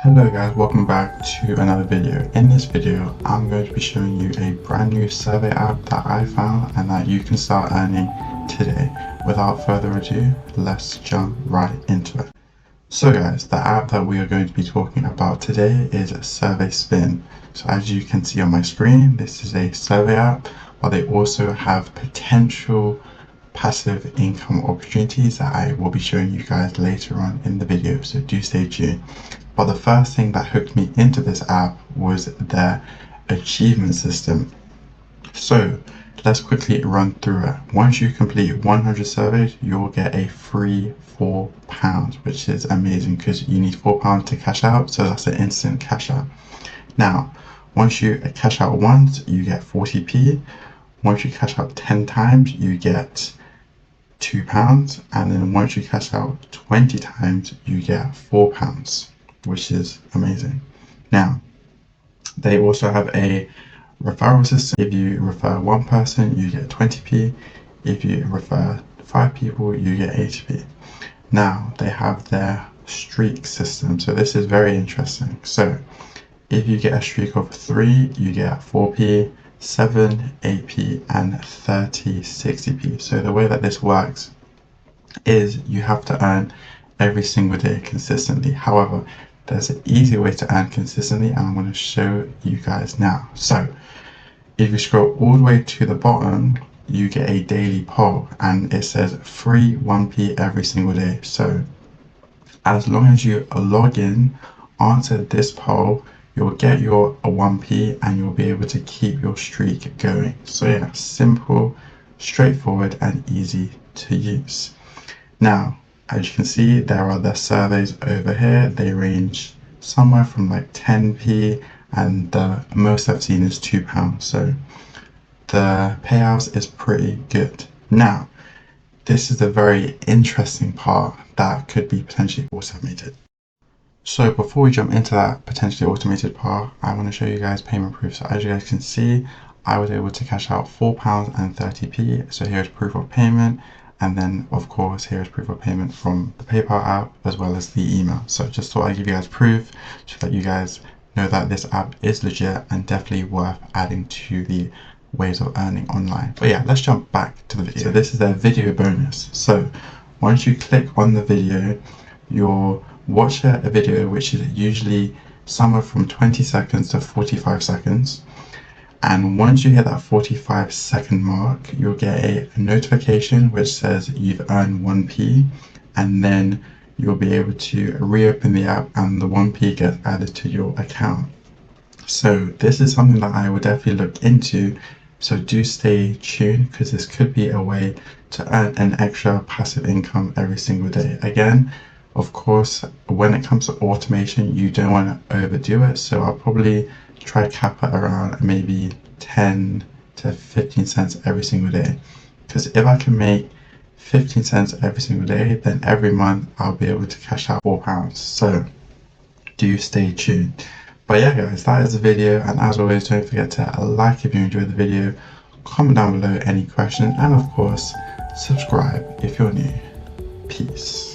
Hello guys, welcome back to another video. In this video, I'm going to be showing you a brand new survey app that I found and that you can start earning today. Without further ado, let's jump right into it. So guys, the app that we are going to be talking about today is Survey Spin. So as you can see on my screen, this is a survey app, but they also have potential passive income opportunities that I will be showing you guys later on in the video, so do stay tuned. But the first thing that hooked me into this app was their achievement system. So let's quickly run through it. Once you complete 100 surveys, you'll get a free £4, which is amazing because you need £4 to cash out, so that's an instant cash out. Now, once you cash out once, you get 40p. Once you cash out 10 times, you get £2, and then once you cash out 20 times, you get £4, which is amazing. Now, they also have a referral system. If you refer one person, you get 20p. If you refer 5 people, you get 80p. Now, they have their streak system. So this is very interesting. So if you get a streak of 3, you get 4p, 7, 8p, and 30, 60p. So the way that this works is you have to earn every single day consistently. However, there's an easy way to earn consistently, and I'm going to show you guys now. So if you scroll all the way to the bottom, you get a daily poll, and it says free 1p every single day. So as long as you log in, answer this poll, you'll get your 1p and you'll be able to keep your streak going. So yeah, simple, straightforward, and easy to use. Now, as you can see, there are the surveys over here. They range somewhere from like 10p, and the most I've seen is £2. So the payouts is pretty good. Now, this is the very interesting part that could be potentially automated. So before we jump into that potentially automated part, I want to show you guys payment proof. So as you guys can see, I was able to cash out £4 and 30p. So here's proof of payment. And then of course, here's proof of payment from the PayPal app as well as the email. So just thought I'd give you guys proof so that you guys know that this app is legit and definitely worth adding to the ways of earning online. But yeah, let's jump back to the video. So this is their video bonus. So once you click on the video, you'll watch a video which is usually somewhere from 20 seconds to 45 seconds. And once you hit that 45-second mark, you'll get a notification which says you've earned 1p, and then you'll be able to reopen the app and the 1p gets added to your account. So this is something that I would definitely look into. So do stay tuned, because this could be a way to earn an extra passive income every single day. Again, of course, when it comes to automation, you don't want to overdo it. So I'll probably try to cap it around maybe 10 to 15 cents every single day. Because if I can make 15 cents every single day, then every month I'll be able to cash out £4. So do stay tuned. But yeah guys, that is the video, and as always, don't forget to like if you enjoyed the video, comment down below any questions, and of course subscribe if you're new. Peace.